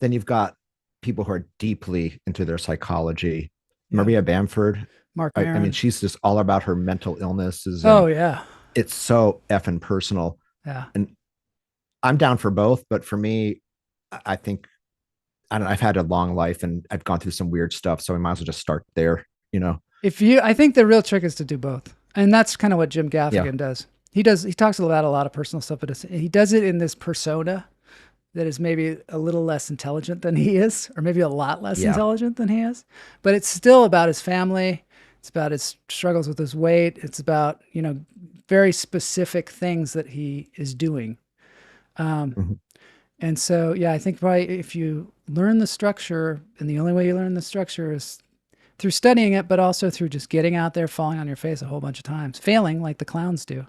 then you've got people who are deeply into their psychology. Maria Bamford, Marc Maron. I mean, she's just all about her mental illnesses. It's so effing personal. Yeah. And I'm down for both, but for me, I think, I've had a long life and I've gone through some weird stuff. So we might as well just start there, I think the real trick is to do both. And that's kind of what Jim Gaffigan does. He talks about a lot of personal stuff, but he does it in this persona that is maybe a little less intelligent than he is, or maybe a lot less intelligent than he is. But it's still about his family. It's about his struggles with his weight. It's about, very specific things that he is doing. And so, I think probably if you learn the structure, and the only way you learn the structure is through studying it, but also through just getting out there, falling on your face a whole bunch of times, failing like the clowns do.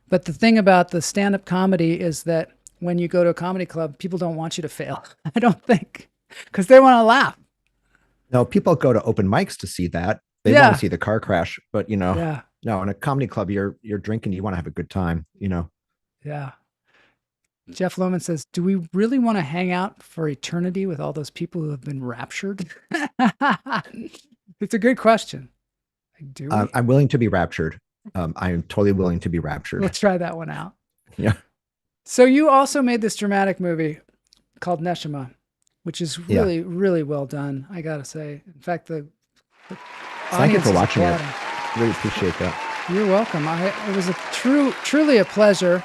But the thing about the stand-up comedy is that when you go to a comedy club, people don't want you to fail. I don't think, because they want to laugh. No, people go to open mics to see that. They want to see the car crash, but no, in a comedy club, you're drinking, you want to have a good time, Yeah. Jeff Lohman says, do we really want to hang out for eternity with all those people who have been raptured? It's a good question. Do we? I'm willing to be raptured. I'm totally willing to be raptured. Let's try that one out. Yeah. So you also made this dramatic movie called Neshamah, which is really, really well done, I got to say. In fact, the Thank you for watching it. applauding. Really appreciate that. You're welcome. It was truly a pleasure.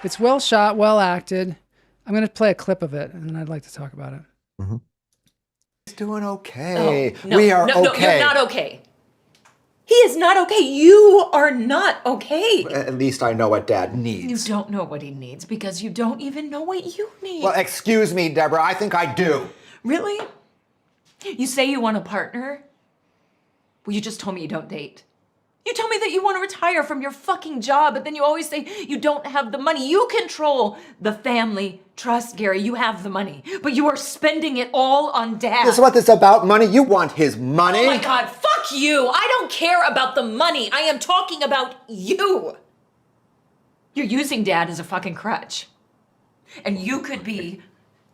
It's well shot, well acted. I'm going to play a clip of it, and then I'd like to talk about it. Mm-hmm. He's doing okay. No, we are no, okay. No, you're not okay. He is not okay. You are not okay. At least I know what Dad needs. You don't know what he needs because you don't even know what you need. Well, excuse me, Deborah. I think I do. Really? You say you want a partner? Well, you just told me you don't date. You tell me that you want to retire from your fucking job, but then you always say you don't have the money. You control the family trust, Gary. You have the money, but you are spending it all on Dad. This is what this is about, money. You want his money. Oh my God, fuck you. I don't care about the money. I am talking about you. You're using Dad as a fucking crutch. And you could be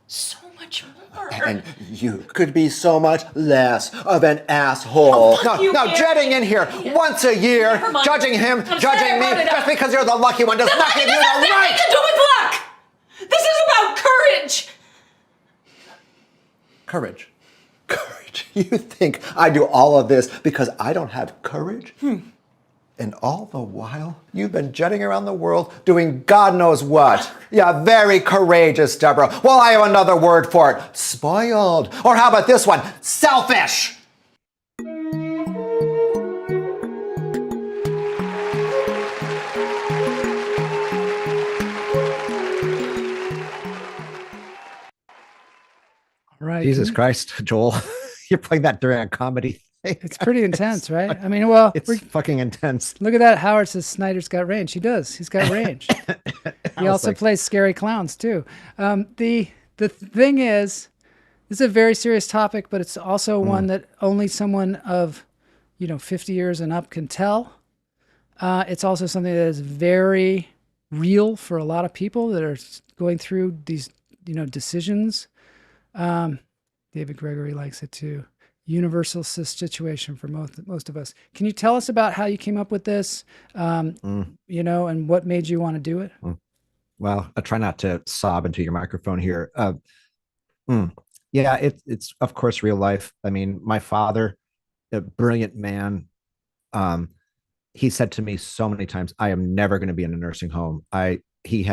so much more. And you could be so much less of an asshole. Now, jetting in here once a year, judging him, judging me, just because you're the lucky one does not give you the right. Nothing to do with luck. This is about courage. Courage. Courage. You think I do all of this because I don't have courage? And all the while, you've been jetting around the world doing God knows what. Yeah, very courageous, Deborah. Well, I have another word for it. Spoiled. Or how about this one? Selfish. Right. Jesus Christ, Joel. You're playing that during a comedy thing. It's pretty intense, right? I mean, well, it's fucking intense. Look at that. Howard says Snyder's got range. He does. He's got range. He also plays scary clowns too. The thing is, this is a very serious topic, but it's also one that only someone of, 50 years and up can tell. It's also something that is very real for a lot of people that are going through these, decisions. David Gregory likes it too. universal situation for most of us. Can you tell us about how you came up with this, you know, and what made you want to do it? Well, I try not to sob into your microphone here. Yeah, it's of course real life. I mean, my father, a brilliant man, he said to me so many times, I am never going to be in a nursing home. He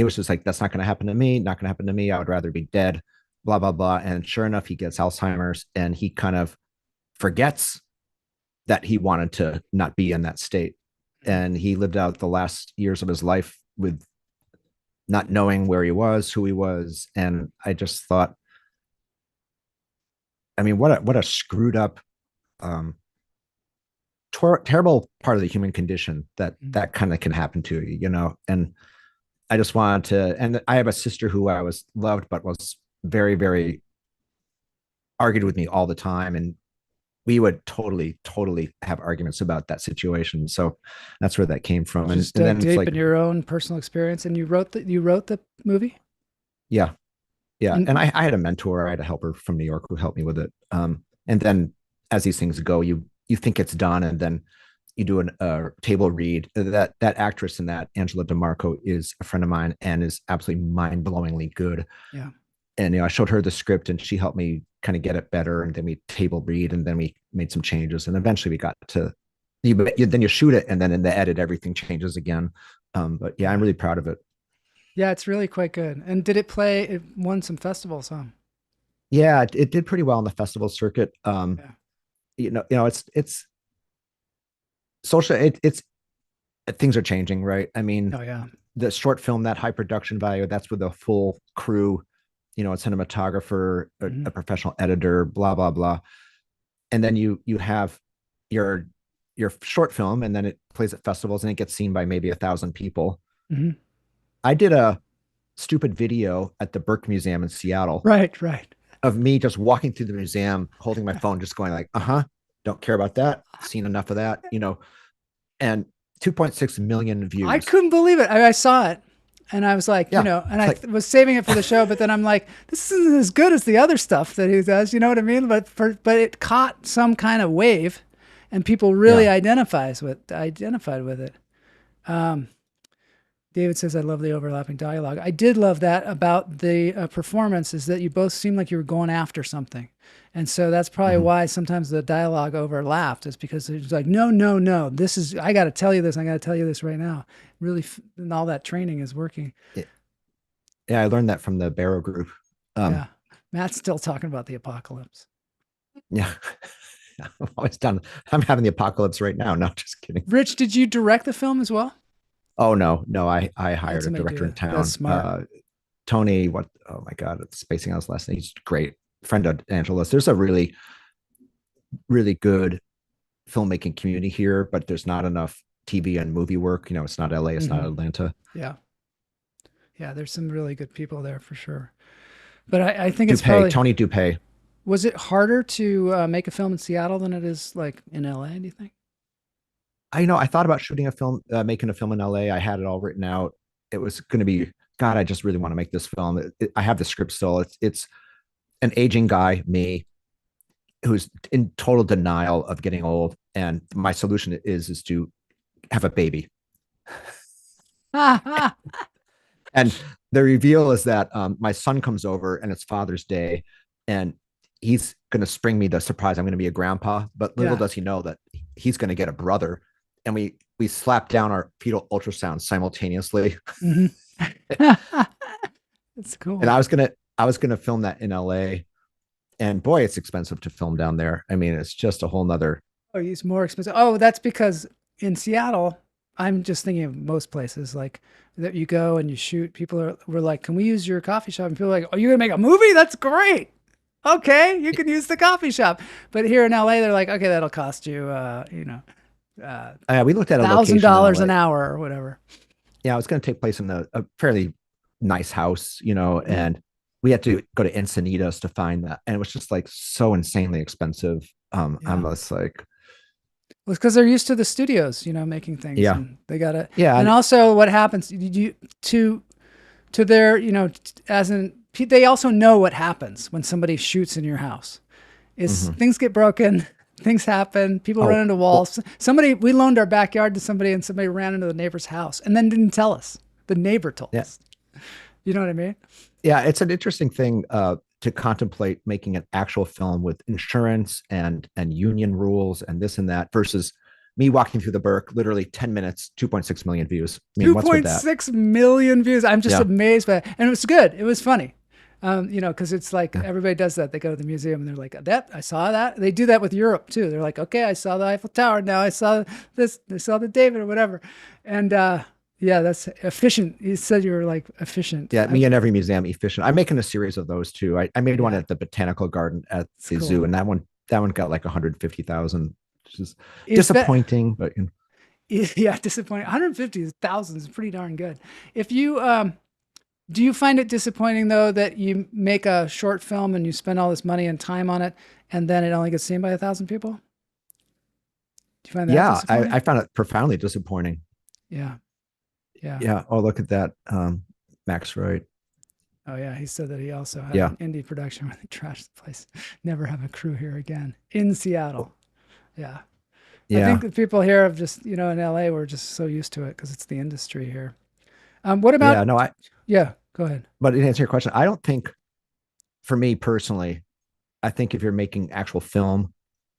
was just like, that's not going to happen to me, not going to happen to me. I would rather be dead, blah, blah, blah. And sure enough, he gets Alzheimer's and he kind of forgets that he wanted to not be in that state. And he lived out the last years of his life with not knowing where he was, who he was. And I just thought, I mean, what a screwed up, terrible part of the human condition that kind of can happen to you, you know? And I just wanted to, and I have a sister who I was loved, but was very, very argued with me all the time. And we would totally have arguments about that situation. So that's where that came from. Just and then deep it's like, in your own personal experience. And you wrote the movie? yeah. And I had a mentor, I had a helper from New York who helped me with it. And then as these things go, you think it's done. And then you do a table read. That actress in that, Angela DeMarco, is a friend of mine and is absolutely mind-blowingly good. Yeah. And I showed her the script and she helped me kind of get it better. And then we table read and then we made some changes. And eventually we got to then you shoot it and then in the edit everything changes again. But yeah, I'm really proud of it. Yeah, it's really quite good. And did it play? It won some festivals, huh? Yeah, it did pretty well on the festival circuit. It's social. It's things are changing, right? I mean, the short film, that high production value, that's with a full crew, a cinematographer, a professional editor, blah, blah, blah. And then you have your short film and then it plays at festivals and it gets seen by maybe 1,000 people. Mm-hmm. I did a stupid video at the Burke Museum in Seattle. Right. Of me just walking through the museum, holding my phone, just going like, don't care about that. Seen enough of that, and 2.6 million views. I couldn't believe it. I saw it. And I was like, and I was saving it for the show, but then I'm like, this isn't as good as the other stuff that he does. You know what I mean? But it caught some kind of wave and people really identified with it. David says, I love the overlapping dialogue. I did love that about the performance, is that you both seemed like you were going after something. And so that's probably why sometimes the dialogue overlapped, is because it's like, no, I got to tell you this. I got to tell you this right now. Really, and all that training is working. Yeah, I learned that from the Barrow Group. Matt's still talking about the apocalypse. Yeah. I'm always done. I'm having the apocalypse right now. No, just kidding. Rich, did you direct the film as well? Oh, no. I hired a director in town. That's smart. Tony, oh my God, it's spacing out his last name. He's great. Friend of Angela's. There's a really, really good filmmaking community here, but there's not enough TV and movie work. It's not LA, it's not Atlanta. Yeah, there's some really good people there for sure. But I think it's probably Tony Dupay. Was it harder to make a film in Seattle than it is like in LA, do you think? I thought about shooting a film, making a film in LA. I had it all written out. It was going to be, God, I just really want to make this film. I have the script still. It's an aging guy, me, who's in total denial of getting old. And my solution is to have a baby. And the reveal is that my son comes over and it's Father's Day and he's going to spring me the surprise. I'm going to be a grandpa, but little does he know that he's going to get a brother. And we slap down our fetal ultrasound simultaneously. That's cool. And I was gonna film that in LA, and boy, it's expensive to film down there. I mean, it's just a whole nother. Oh, it's more expensive. Oh, that's because in Seattle, I'm just thinking of most places like that you go and you shoot. People were like, "Can we use your coffee shop?" And people are like, "Oh, you're gonna make a movie? That's great. Okay, you can use the coffee shop." But here in LA, they're like, "Okay, that'll cost you, we looked at $1,000 an hour or whatever." Yeah, it was going to take place in a fairly nice house, and we had to go to Encinitas to find that, and it was just like so insanely expensive. I'm just like, well, it's because they're used to the studios, making things. Yeah, and they gotta. Yeah, and also what happens to their, they also know what happens when somebody shoots in your house. is Mhm. things get broken, things happen, people Oh, run into walls. We loaned our backyard to somebody and somebody ran into the neighbor's house and then didn't tell us. The neighbor told Yeah. us. You know what I mean? Yeah, it's an interesting thing to contemplate making an actual film with insurance and union rules and this and that versus me walking through the Burke, literally 10 minutes, 2.6 million views. I mean, what's with that? 2.6 million views. I'm just Yeah. amazed by it. And it was good. It was funny. Because it's like Yeah. everybody does that. They go to the museum and they're like, that, I saw that. They do that with Europe too. They're like, okay, I saw the Eiffel Tower. Now I saw this, I saw the David or whatever. And yeah, that's efficient. You said you were like efficient. Yeah, me and every museum efficient. I'm making a series of those too. I made one Yeah. at the botanical garden at the cool. zoo, and that one got like 150,000, which is Is that- disappointing, but you know. Yeah, disappointing. 150,000 is pretty darn good. If you do you find it disappointing though that you make a short film and you spend all this money and time on it and then it only gets seen by 1,000 people? Do you find that Yeah, disappointing? I found it profoundly disappointing. Yeah. Yeah. Yeah. Oh, look at that. Max Wright. Oh yeah, he said that he also had Yeah. an indie production where they trashed the place. Never have a crew here again in Seattle. Yeah. I Yeah. think the people here have just, in LA, we're just so used to it because it's the industry here. What about? Yeah. No, Yeah, go ahead. but to answer your question, I don't think, for me personally, I think if you're making actual film,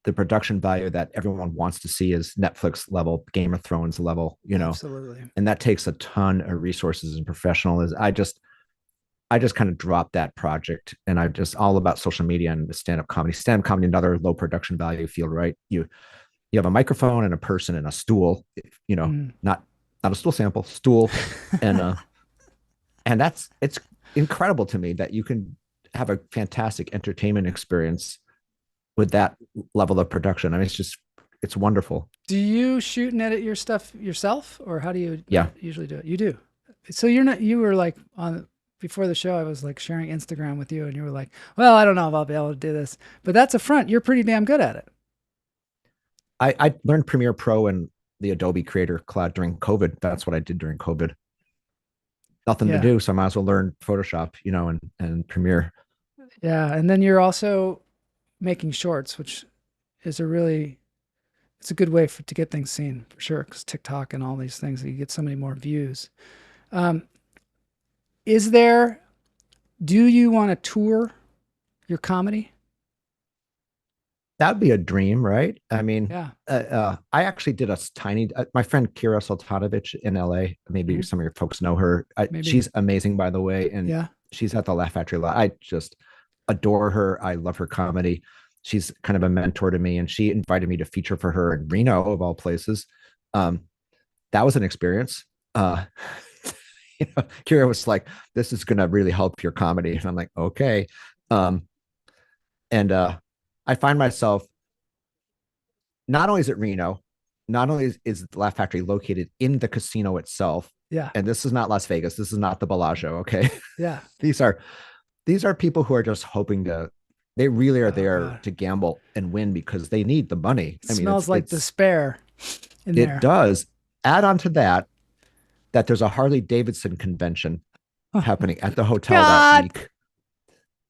the production value that everyone wants to see is Netflix level, Game of Thrones level, Absolutely. and that takes a ton of resources and professionalism. I just kind of dropped that project, and I just all about social media and the stand-up comedy. Stand-up comedy, another low production value field, right? You have a microphone and a person and a stool, not a stool sample, stool, and it's incredible to me that you can have a fantastic entertainment experience with that level of production. I mean, it's wonderful. Do you shoot and edit your stuff yourself, or how do you Yeah. usually do it? You do. So you were like before the show, I was like sharing Instagram with you and you were like, well, I don't know if I'll be able to do this, but that's a front. You're pretty damn good at it. I learned Premiere Pro and the Adobe Creator Cloud during COVID. That's what I did during COVID. Nothing to do, so I might as well learn Photoshop, and Premiere. Yeah, and then you're also making shorts, which is it's a good way to get things seen for sure, because TikTok and all these things, you get so many more views. Do you want to tour your comedy? That'd be a dream, right? I mean, Yeah. I actually did a tiny. My friend Kira Soltanovich in LA. Maybe some of your folks know her. Maybe. She's amazing, by the way, and Yeah. she's at the Laugh Factory. I just adore her. I love her comedy. She's kind of a mentor to me, and she invited me to feature for her in Reno, of all places. That was an experience. Kira was like, "This is going to really help your comedy," and I'm like, "Okay." I find myself, not only is it Reno, not only is the Laugh Factory located in the casino itself. Yeah. And this is not Las Vegas. This is not the Bellagio. Okay. Yeah. These are people who are just hoping they really are there to gamble and win because they need the money. It smells like despair in there. It does. Add on to that there's a Harley Davidson convention happening at the hotel that week.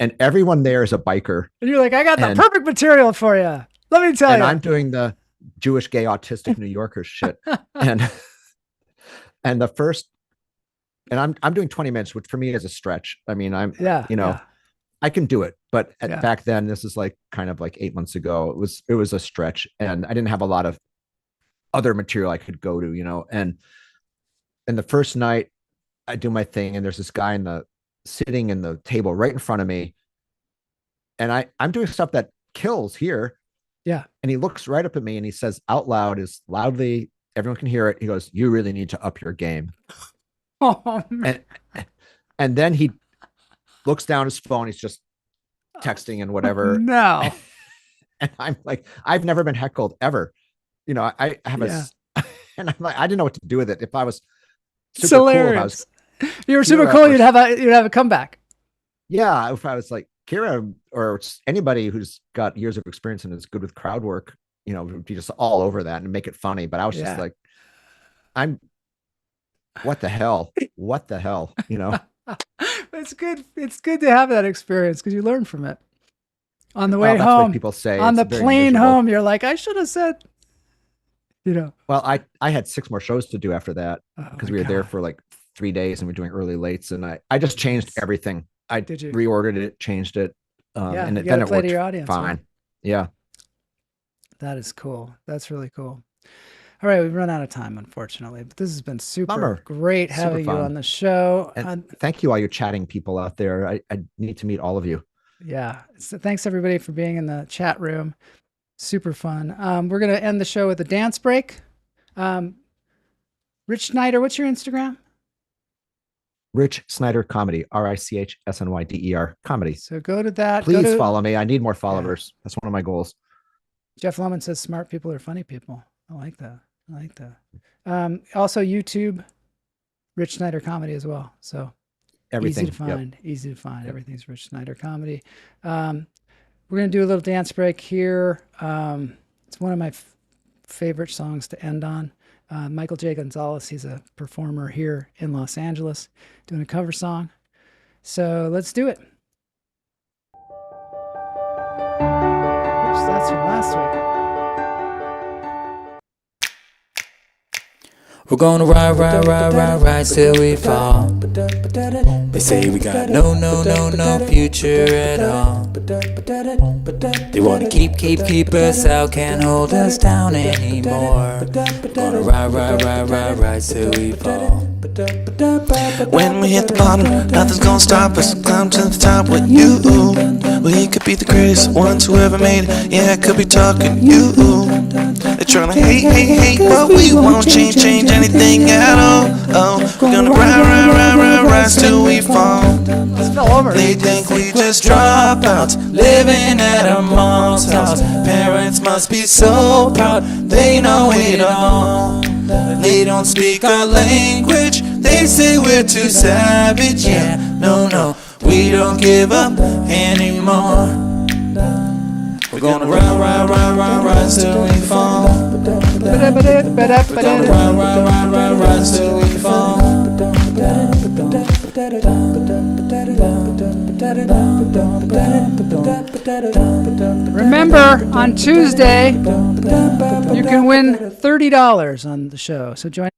And everyone there is a biker. And you're like, I got the perfect material for you. Let me tell you. And I'm doing the Jewish, gay, autistic New Yorker shit. And the first, and I'm doing 20 minutes, which for me is a stretch. I mean, I can do it. But back then, this is like kind of like 8 months ago, it was a stretch. And I didn't have a lot of other material I could go to, and the first night I do my thing, and there's this guy sitting in the table right in front of me. And I'm doing stuff that kills here. Yeah. And he looks right up at me and he says out loud, as loudly everyone can hear it. He goes, "You really need to up your game." Oh, man. And then he looks down his phone. He's just texting and whatever. No. And I'm like, I've never been heckled ever. I have and I'm like, I didn't know what to do with it. If I was super hilarious. cool, if you were super cool, you'd have a comeback. Yeah. If I was like Kira or anybody who's got years of experience and is good with crowd work, would be just all over that and make it funny. But I was just like, what the hell? What the hell? It's good. It's good to have that experience because you learn from it. On the way that's home, what people say. on It's the very plane miserable. home, you're like, I should have said, you know. Well, I had 6 more shows to do after that because my we were there God. for like 3 days and we are doing early lates, and I just changed everything. I Did you? reordered it, changed it, Yeah, and you then gotta it play to worked your audience, fine. right? Yeah. That is cool. That's really cool. All right, we've run out of time, unfortunately, but this has been super Bummer. great Super having you fun. on the show. And thank you, all you chatting people out there. I need to meet all of you. Yeah. So thanks everybody for being in the chat room. Super fun. We're going to end the show with a dance break. Rich Snyder, what's your Instagram? Rich Snyder Comedy, RichSnyder comedy. So go to that. Please follow me. I need more followers. That's one of my goals. Jeff Lemon says smart people are funny people. I like that. I like that. Also YouTube, Rich Snyder Comedy as well. So Everything. easy to find. Easy to find. Everything's Rich Snyder Comedy. We're going to do a little dance break here. It's one of my favorite songs to end on. Michael J. Gonzalez, he's a performer here in Los Angeles doing a cover song. So let's do it. Oops, that's from last week. We're gonna ride till we fall. They say we got no future at all. They wanna keep us out, can't hold us down anymore. Gonna ride till we fall. When we hit the bottom, nothing's gonna stop us. Climb to the top with you. We could be the greatest ones who ever made it. Yeah, I could be talking you. They're trying to hate, but we won't change anything at all. Oh, we're gonna rise till we fall. They think we just dropouts, living at our mom's house. Parents must be so proud, they know it all. They don't speak our language, they say we're too savage. Yeah, no, we don't give up anymore. We're gonna rise till we fall. We're gonna rise till we fall. Remember, on Tuesday, you can win $30 on the show. So join